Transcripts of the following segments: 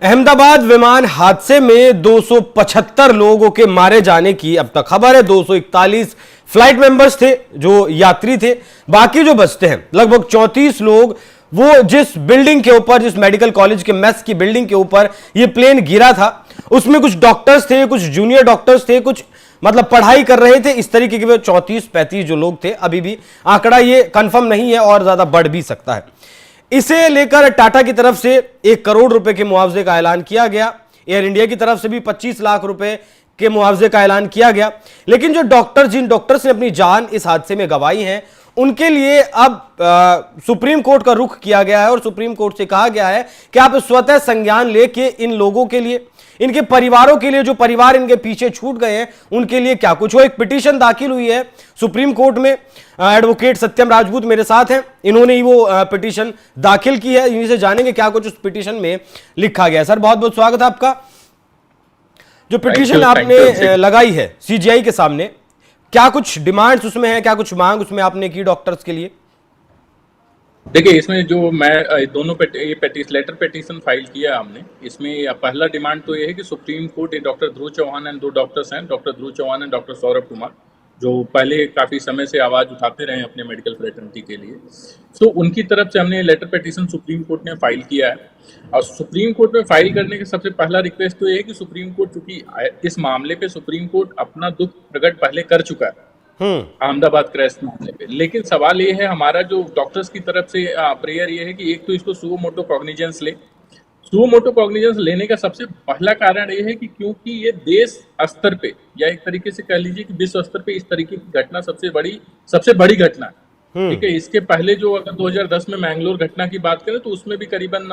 अहमदाबाद विमान हादसे में 275 लोगों के मारे जाने की अब तक खबर है। 241 फ्लाइट मेंबर्स थे जो यात्री थे, बाकी जो बचते हैं लगभग 34 लोग, वो जिस बिल्डिंग के ऊपर, जिस मेडिकल कॉलेज के मेस की बिल्डिंग के ऊपर ये प्लेन गिरा था, उसमें कुछ डॉक्टर्स थे, कुछ जूनियर डॉक्टर्स थे, कुछ मतलब पढ़ाई कर रहे थे, इस तरीके के 34-35 जो लोग थे। अभी भी आंकड़ा ये कंफर्म नहीं है और ज्यादा बढ़ भी सकता है। इसे लेकर टाटा की तरफ से 1 करोड़ रुपए के मुआवजे का ऐलान किया गया। एयर इंडिया की तरफ से भी 25 लाख रुपए के मुआवजे का ऐलान किया गया। लेकिन जिन डॉक्टर्स ने अपनी जान इस हादसे में गंवाई है, उनके लिए अब सुप्रीम कोर्ट का रुख किया गया है और सुप्रीम कोर्ट से कहा गया है कि आप स्वतः संज्ञान लेके इन लोगों के लिए, इनके परिवारों के लिए, जो परिवार इनके पीछे छूट गए हैं, उनके लिए क्या कुछ हो। एक पिटीशन दाखिल हुई है सुप्रीम कोर्ट में। एडवोकेट सत्यम राजपूत मेरे साथ हैं, इन्होंने ही वो पिटीशन दाखिल की है। इन्हीं से जानेंगे क्या कुछ उस पिटीशन में लिखा गया है। सर, बहुत बहुत स्वागत है आपका। जो पिटीशन आपने लगाई है सीजीआई के सामने, क्या कुछ डिमांड्स उसमें है, क्या कुछ मांग उसमें आपने की डॉक्टर्स के लिए? देखिए, इसमें जो मैं दोनों लेटर पिटीशन फाइल किया हमने, इसमें पहला डिमांड तो ये है कि supreme court, doctor Dhruv Chauhan and 2 doctors हैं, doctor Dhruv Chauhan and doctor Saurabh Kumar, जो पहले काफी समय से आवाज उठाते रहे अपने मेडिकल फ्रेटर्निटी के लिए। तो उनकी तरफ से हमने लेटर पिटीशन सुप्रीम कोर्ट में फाइल किया है। और सुप्रीम कोर्ट में फाइल करने के सबसे पहला रिक्वेस्ट तो ये है कि सुप्रीम कोर्ट, चूंकि इस मामले पे सुप्रीम कोर्ट अपना दुख प्रकट पहले कर चुका है अहमदाबाद क्रैश मामले पे, लेकिन सवाल ये है, हमारा जो डॉक्टर्स की तरफ से प्रेयर ये है कि एक तो इसको सुओ मोटो कॉग्निजेंस ले। सुओ मोटो कॉग्निजेंस लेने का सबसे पहला कारण ये है कि क्योंकि ये देश स्तर पे, या एक तरीके से कह लीजिए कि विश्व स्तर पे इस तरीके की घटना सबसे बड़ी घटना है। ठीक है, इसके पहले जो अगर 2010 में मैंगलोर घटना की बात करें तो उसमें भी करीबन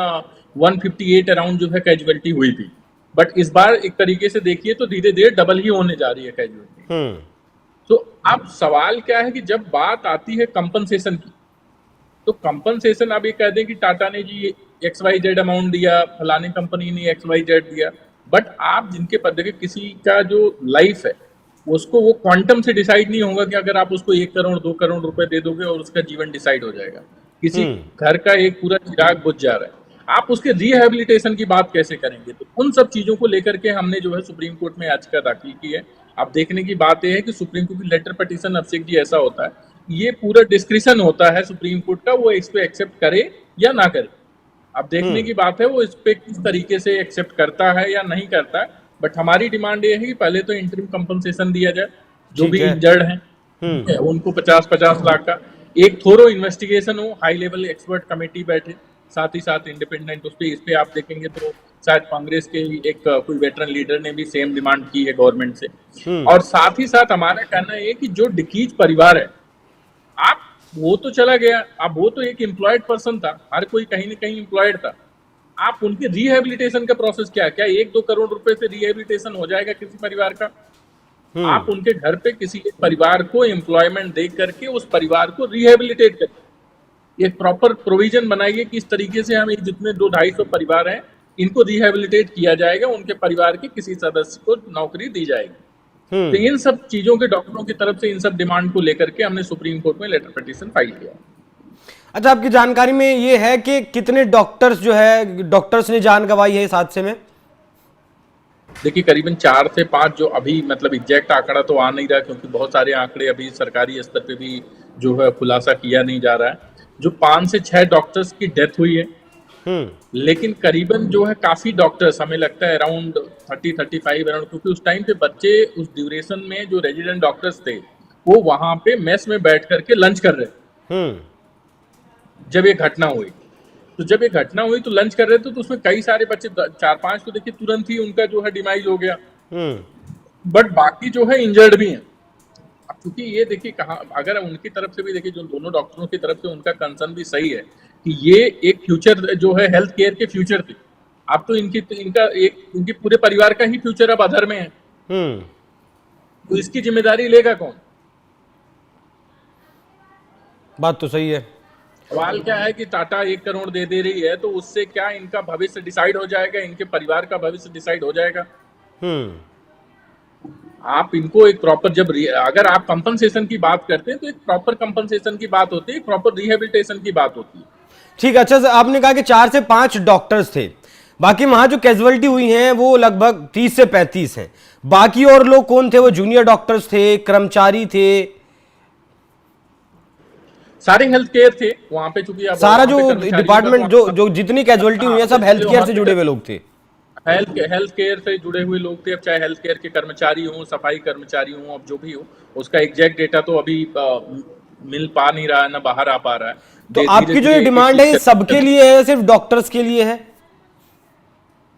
158 अराउंड जो है कैजुअलिटी हुई थी। बट इस बार एक तरीके से देखिए तो धीरे धीरे डबल ही होने जा रही है कैजुअलिटी। तो अब सवाल क्या है कि जब बात आती है कंपनसेशन की, तो कंपनसेशन अब ये कह दें कि टाटा ने जी XYZ अमाउंट दिया, फलाने कंपनी ने XYZ दिया, बट आप जिनके पद के किसी का जो लाइफ है उसको वो क्वांटम से डिसाइड नहीं होगा कि अगर आप उसको 1 करोड़ 2 करोड़ रुपए दे दोगे और उसका जीवन डिसाइड हो जाएगा। किसी घर का एक पूरा चिराग बुझ जा रहा है, आप उसके रिहेबिलिटेशन की बात कैसे करेंगे? तो उन सब चीजों को लेकर के हमने जो है सुप्रीम कोर्ट में याचिका दाखिल की है। अब देखने की बात यह है कि सुप्रीम कोर्ट की लेटर पिटीशन, अभिषेक जी, ऐसा होता है, ये पूरा डिस्क्रिशन होता है सुप्रीम कोर्ट का, वो इसको एक्सेप्ट करे या ना करे। अब देखने की बात है वो इस पे किस तरीके से एक्सेप्ट करता है या नहीं करता है। बट हमारी डिमांड ये है कि पहले तो इंटरिम कंपनसेशन दिया जाए, जो भी इंजर्ड हैं उनको 50-50 लाख का। एक थोरो इन्वेस्टिगेशन हो, हाई लेवल एक्सपर्ट कमेटी बैठे, साथ ही साथ इंडिपेंडेंट। इस पे आप देखेंगे तो शायद कांग्रेस के एक कोई वेटरन लीडर ने भी सेम डिमांड की है गवर्नमेंट से। और साथ ही साथ हमारा कहना है कि जो डिकीज परिवार है, आप वो तो चला गया, अब वो तो एक एम्प्लॉयड पर्सन था, हर कोई कहीं ना कहीं एम्प्लॉयड था। आप उनके रिहेबिलिटेशन का प्रोसेस क्या 1-2 करोड़ रुपए से रिहेबिलिटेशन हो जाएगा किसी परिवार का? आप उनके घर पे किसी एक परिवार को एम्प्लॉयमेंट दे करके उस परिवार को रिहेबिलिटेट करिए, एक प्रॉपर प्रोविजन बनाइए कि इस तरीके से हम जितने 200-250 परिवार हैं इनको रिहेबिलिटेट किया जाएगा, उनके परिवार के किसी सदस्य को नौकरी दी जाएगी। तो इन सब चीजों के डॉक्टरों की तरफ से इन सब डिमांड को लेकर के हमने सुप्रीम कोर्ट में लेटर पिटीशन फाइल किया। अच्छा, आपकी जानकारी में ये है कि कितने डॉक्टर्स ने जान गंवाई है इस हादसे में? देखिए, करीबन 4 से 5, जो अभी मतलब एग्जैक्ट आंकड़ा तो आ नहीं रहा, क्योंकि बहुत सारे आंकड़े अभी सरकारी स्तर पे भी जो है खुलासा किया नहीं जा रहा है। जो 5 से 6 डॉक्टर्स की डेथ हुई है, लेकिन करीबन जो है काफी डॉक्टर्स, हमें लगता है अराउंड 30-35 अराउंड, क्योंकि उस टाइम पे बच्चे उस ड्यूरेशन में जो रेजिडेंट डॉक्टर्स थे वो वहां पे मेस में बैठ करके लंच कर रहे जब ये घटना हुई। तो जब ये घटना हुई तो लंच कर रहे थे, तो उसमें कई सारे बच्चे, 4-5 तो देखिए तुरंत ही उनका जो है डिमाइज हो गया, बट बाकी जो है इंजर्ड भी हैं। अब क्योंकि ये देखिए कहाँ, अगर उनकी तरफ से भी देखिए, जो दोनों डॉक्टरों की तरफ से उनका कंसर्न भी सही है कि ये एक फ्यूचर जो है हेल्थ केयर के फ्यूचर थे। अब तो इनके पूरे परिवार का ही फ्यूचर अब अधर में है, तो इसकी जिम्मेदारी लेगा कौन? बात तो सही है। सवाल क्या है कि टाटा 1 करोड़ दे रही है, तो उससे क्या इनका भविष्य डिसाइड हो जाएगा, इनके परिवार का भविष्य डिसाइड हो जाएगा? आप इनको एक प्रॉपर, अगर आप कंपनसेशन की बात करते हैं तो एक प्रॉपर कंपनसेशन की बात होती है, प्रॉपर रिहेबिलिटेशन की बात होती है। ठीक है। अच्छा, आपने कहा कि 4 से 5 डॉक्टर्स थे बाकी वहां जो कैजुअलिटी हुई हैं वो लगभग 30 से 35 हैं। बाकी और लोग कौन थे? वो जूनियर डॉक्टर्स थे, कर्मचारी थे? सारे हेल्थ केयर थे वहां पे, चूंकि अब सारा वहां जो पे कर्मचारियों का डिपार्टमेंट तो जो जितनी कैजुअलिटी हुई है सब हेल्थ केयर से जुड़े हुए लोग थे। हेल्थ केयर से जुड़े हुए लोग थे। अब चाहे हेल्थ केयर के कर्मचारी हों, सफाई कर्मचारी हों, अब जो भी हो, उसका एग्जैक्ट डेटा तो अभी मिल पा नहीं रहा है, ना बाहर आ पा रहा है। तो धीरे आपकी जो ये धीरे एक डिमांड है ये चीज सबके लिए है, सिर्फ डॉक्टर्स के लिए है?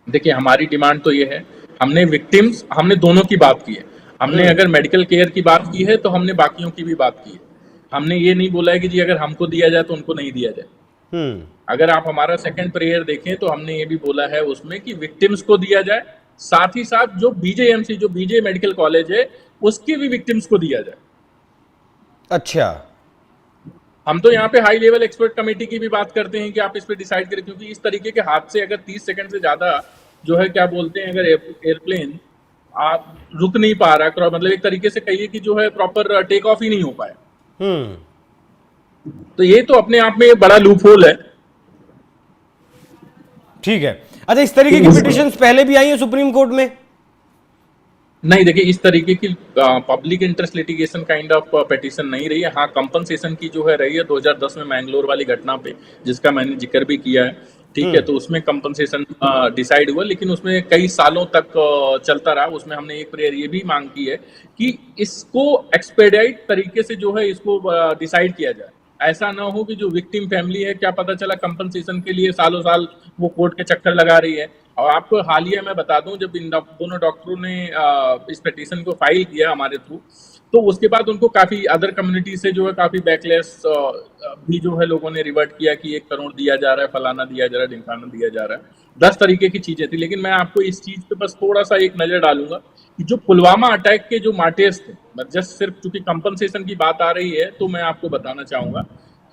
देखिए, हमारी डिमांड तो ये है, हमने दोनों की बात की है। हमने अगर मेडिकल केयर की बात की है तो हमने बाकियों की भी बात की है। हमने ये नहीं बोला है कि जी अगर हमको दिया जाए तो उनको नहीं दिया जाए। हम्म। अगर आप हमारा सेकंड प्रेयर देखें तो हमने ये भी बोला है उसमें कि विक्टिम्स को दिया जाए, साथ ही साथ जो बीजेएमसी, जो बीजे मेडिकल कॉलेज है, उसकी भी विक्टिम्स को दिया जाए। अच्छा। हम तो यहाँ पे हाई लेवल एक्सपर्ट कमेटी की भी बात करते हैं कि आप इस पे डिसाइड करें, क्योंकि इस तरीके के हादसे अगर 30 सेकंड से ज्यादा जो है, क्या बोलते हैं, अगर एयरप्लेन आप रुक नहीं पा रहा, मतलब एक तरीके से कहिए कि जो है प्रॉपर टेक ऑफ ही नहीं हो पाया, तो ये तो अपने आप में एक बड़ा लूप होल है। ठीक है। अच्छा, इस तरीके की पिटिशंस पहले भी आई हैं सुप्रीम कोर्ट में? नहीं, देखिए, इस तरीके की public interest litigation kind of petition नहीं रही है। हाँ, कंपनसेशन की जो है रही है 2010 में मैंगलोर वाली घटना पे, जिसका मैंने जिक्र भी किया है। ठीक है, तो उसमें कंपनसेशन डिसाइड हुआ, लेकिन उसमें कई सालों तक चलता रहा। उसमें हमने एक प्रेयर ये भी मांग की है कि इसको एक्सपेडाइट तरीके से जो है इसको डिसाइड किया जाए। ऐसा ना हो कि जो विक्टिम फैमिली है, क्या पता चला कंपनसेशन के लिए सालों साल वो कोर्ट के चक्कर लगा रही है। और आपको हालिया मैं बता दूं, जब इन दोनों डॉक्टरों ने इस पिटीशन को फाइल किया हमारे थ्रू, तो उसके बाद उनको काफी अदर कम्युनिटी से जो है काफी बैकलेस भी जो है लोगों ने रिवर्ट किया कि 1 करोड़ दिया जा रहा है, फलाना दिया जा रहा है, ढिमकाना दिया जा रहा है। 10 तरीके की चीजें थी। लेकिन मैं आपको इस चीज पे बस थोड़ा सा एक नजर डालूंगा कि जो पुलवामा अटैक के जो मार्टियर्स थे, जस्ट सिर्फ चूंकि कंपनसेशन की बात आ रही है तो मैं आपको बताना चाहूंगा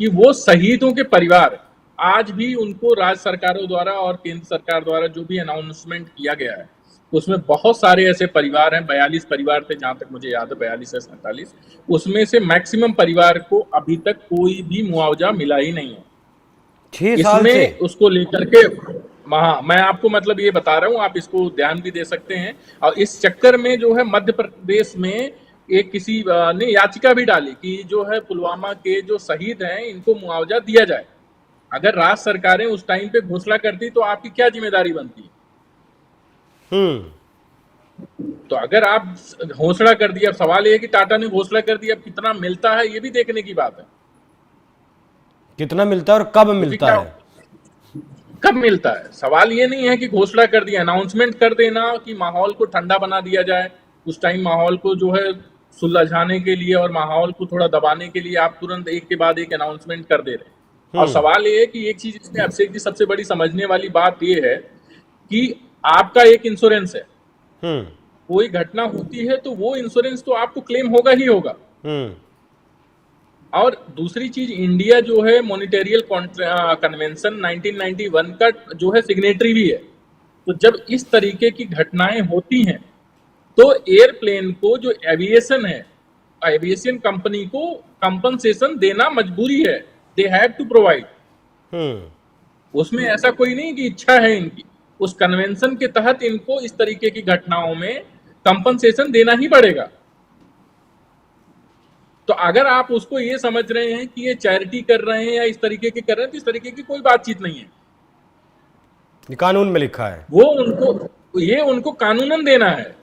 कि वो शहीदों के परिवार आज भी उनको राज्य सरकारों द्वारा और केंद्र सरकार द्वारा जो भी अनाउंसमेंट किया गया है, उसमें बहुत सारे ऐसे परिवार हैं, 42 परिवार थे जहां तक मुझे याद है, 42 या 47, उसमें से मैक्सिमम परिवार को अभी तक कोई भी मुआवजा मिला ही नहीं है। 6 साल से? इसमें उसको लेकर के मैं आपको मतलब ये बता रहा हूँ, आप इसको ध्यान भी दे सकते हैं। और इस चक्कर में जो है मध्य प्रदेश में एक किसी ने याचिका भी डाली कि जो है पुलवामा के जो शहीद हैं इनको मुआवजा दिया जाए। अगर राज्य सरकारें उस टाइम पे घोषणा करती तो आपकी क्या जिम्मेदारी बनती? तो अगर आप घोषणा कर दिया, सवाल ये है कि टाटा ने घोषणा कर दिया, अब कितना मिलता है ये भी देखने की बात है। कितना मिलता है और कब मिलता है? कब मिलता है, सवाल ये नहीं है कि घोषणा कर दिया, अनाउंसमेंट कर देना कि माहौल को ठंडा बना दिया जाए। उस टाइम माहौल को जो है सुलझाने के लिए और माहौल को थोड़ा दबाने के लिए आप तुरंत एक के बाद एक अनाउंसमेंट कर दे रहे हैं। और सवाल ये है कि एक चीज इसमें अभिषेक जी सबसे बड़ी समझने वाली बात ये है कि आपका एक इंश्योरेंस है, कोई घटना होती है तो वो इंश्योरेंस तो आपको क्लेम होगा ही होगा। और दूसरी चीज, इंडिया जो है मॉनिटेरियल कन्वेंशन 1991 का जो है सिग्नेटरी भी है। तो जब इस तरीके की घटनाएं होती हैं तो एयरप्लेन को जो एविएशन है, एविएशन कंपनी को कंपनसेशन देना मजबूरी है, दे हैव टू प्रोवाइड। उसमें ऐसा कोई नहीं कि इच्छा है इनकी, उस कन्वेंशन के तहत इनको इस तरीके की घटनाओं में कंपनसेशन देना ही पड़ेगा। तो अगर आप उसको ये समझ रहे हैं कि ये चैरिटी कर रहे हैं या इस तरीके के कर रहे हैं, तो इस तरीके की कोई बातचीत नहीं है। कानून में लिखा है, वो उनको कानूनन देना है।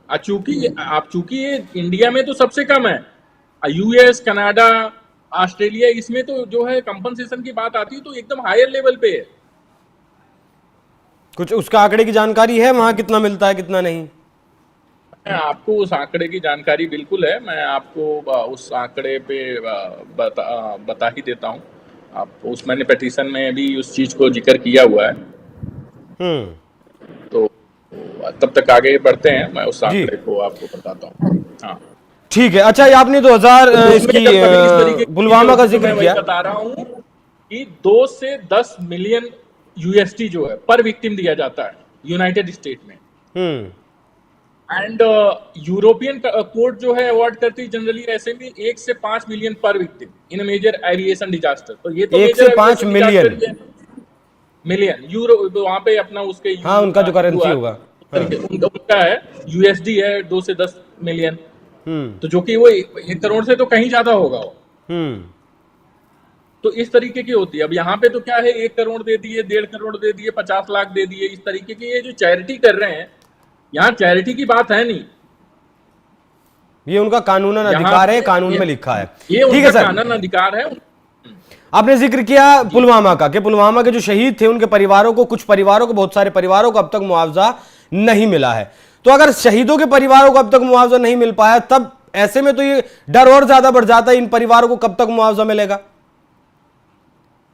चूंकि ये इंडिया में तो सबसे कम है, यूएस, कनाडा, ऑस्ट्रेलिया, इसमें तो जो है कंपनसेशन की बात आती है तो एकदम हायर लेवल पे है। कुछ उसका आंकड़े की जानकारी है वहां कितना मिलता है कितना नहीं? आपको उस आंकड़े की जानकारी बिल्कुल है, मैं आपको उस आंकड़े पे बता ही देता हूँ। आप उस मैंने पिटीशन में भी उस चीज को जिक्र किया हुआ है। तो तब तक आगे बढ़ते हैं, मैं उस आंकड़े को आपको बताता हूँ। हाँ, ठीक है। अच्छा, ये आपने 2000 इसकी पुलवामा का जिक्र किया, बता रहा हूँ कि 2 से 10 मिलियन यूएसडी जो है पर विक्टिम दिया जाता है यूनाइटेड स्टेट में। एंड यूरोपियन कोर्ट जो है अवार्ड करती है जनरली ऐसे में 1 से 5 मिलियन पर victim in major aviation disaster. तो ये तो 1 से 5 मिलियन मिलियन यूरो, वहां पे अपना उसके हाँ, उनका जो करेंसी होगा, उनका है यूएसडी है 2 से 10 मिलियन। हम्म, तो जो कि वो 1 करोड़ से तो कहीं ज्यादा होगा वो। हम्म, तो इस तरीके की होती है। अब यहाँ पे तो क्या है, 1 करोड़ दे दिए, 1.5 करोड़ दे दिए, 50 लाख दे दिए, इस तरीके की ये जो चैरिटी कर रहे हैं, यहाँ चैरिटी की बात है नहीं। ये उनका कानूनन यहाँ अधिकार है, पे कानून में लिखा है। ये ठीक है उनका सर, कानून अधिकार है। आपने जिक्र किया पुलवामा का, कि पुलवामा के जो शहीद थे उनके परिवारों को, कुछ परिवारों को, बहुत सारे परिवारों को अब तक मुआवजा नहीं मिला है। तो अगर शहीदों के परिवारों को अब तक मुआवजा नहीं मिल पाया, तब ऐसे में तो ये डर और ज्यादा बढ़ जाता है, इन परिवारों को कब तक मुआवजा मिलेगा?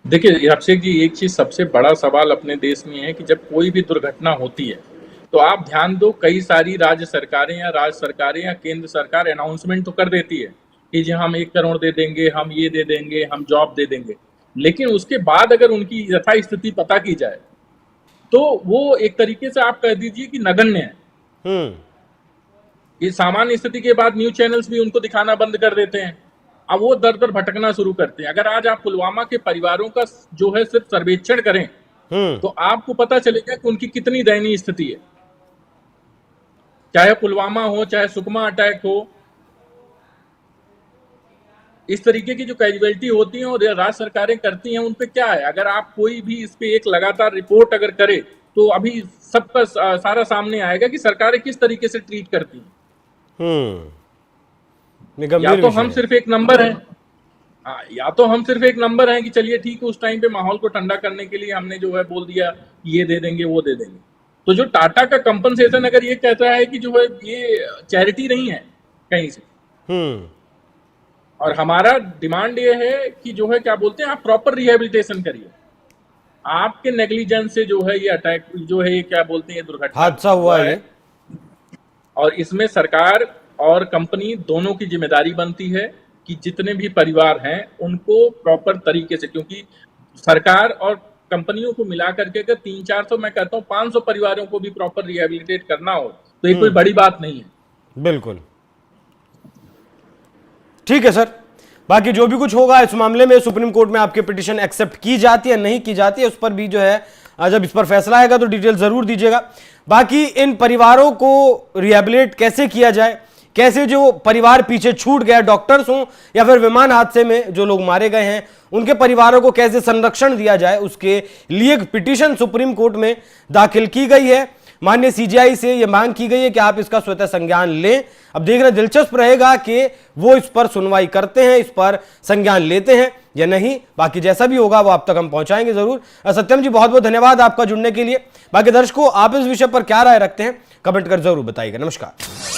देखिए अभिषेक जी, एक चीज सबसे बड़ा सवाल अपने देश में है कि जब कोई भी दुर्घटना होती है तो आप ध्यान दो, कई सारी राज्य सरकारें या केंद्र सरकार अनाउंसमेंट तो कर देती है कि जी हम 1 करोड़ दे देंगे, हम ये दे देंगे, हम जॉब दे देंगे। लेकिन उसके बाद अगर उनकी यथा स्थिति पता की जाए तो वो एक तरीके से आप कह दीजिए कि नगण्य है। ये सामान्य स्थिति के बाद न्यूज चैनल्स भी उनको दिखाना बंद कर देते हैं। अब वो दर दर भटकना शुरू करते हैं। अगर आज आप पुलवामा के परिवारों का जो है सिर्फ सर्वेक्षण करें तो आपको पता चलेगा कि उनकी कितनी दयनीय स्थिति है। चाहे पुलवामा हो, चाहे सुकमा अटैक हो, इस तरीके की जो कैजुअलिटी होती है और राज्य सरकारें करती हैं, उन पे क्या है, अगर आप कोई भी इस पे एक लगातार रिपोर्ट अगर करे तो अभी सबका सारा सामने आएगा कि सरकारें किस तरीके से ट्रीट करती हैं। या तो हम सिर्फ एक नंबर हैं, या तो हम सिर्फ एक नंबर हैं कि चलिए ठीक है, उस टाइम पे माहौल को ठंडा करने के लिए हमने जो है बोल दिया ये दे देंगे, वो दे देंगे। तो जो टाटा का कंपनसेशन अगर ये कहता है कि जो है ये चैरिटी नहीं है कहीं से, और हमारा डिमांड ये है कि जो है क्या बोलते हैं, आप प्रॉपर रिहेबिलिटेशन करिए। आपके नेग्लिजेंस से जो है ये अटैक, जो है ये क्या बोलते हैं, ये दुर्घटना हादसा हुआ है, और इसमें सरकार और कंपनी दोनों की जिम्मेदारी बनती है कि जितने भी परिवार हैं उनको प्रॉपर तरीके से, क्योंकि सरकार और कंपनियों को मिला करके अगर 300-400, मैं कहता हूँ 500 परिवारों को भी प्रॉपर रिहेबिलिटेट करना हो तो ये कोई बड़ी बात नहीं है। बिल्कुल ठीक है सर। बाकी जो भी कुछ होगा इस मामले में, सुप्रीम कोर्ट में आपकी पिटीशन एक्सेप्ट की जाती है नहीं की जाती है, उस पर भी जो है जब इस पर फैसला आएगा तो डिटेल जरूर दीजिएगा। बाकी इन परिवारों को रिहेबिलिटेट कैसे किया जाए, कैसे जो परिवार पीछे छूट गया, डॉक्टर्स हों या फिर विमान हादसे में जो लोग मारे गए हैं उनके परिवारों को कैसे संरक्षण दिया जाए, उसके लिए एक पिटीशन सुप्रीम कोर्ट में दाखिल की गई है। माननीय सीजेआई से यह मांग की गई है कि आप इसका स्वतः संज्ञान लें। अब देखना दिलचस्प रहेगा कि वो इस पर सुनवाई करते हैं, इस पर संज्ञान लेते हैं या नहीं। बाकी जैसा भी होगा वो आप तक हम पहुंचाएंगे जरूर। सत्यम जी, बहुत बहुत धन्यवाद आपका जुड़ने के लिए। बाकी दर्शकों, आप इस विषय पर क्या राय रखते हैं कमेंट कर जरूर बताइएगा। नमस्कार।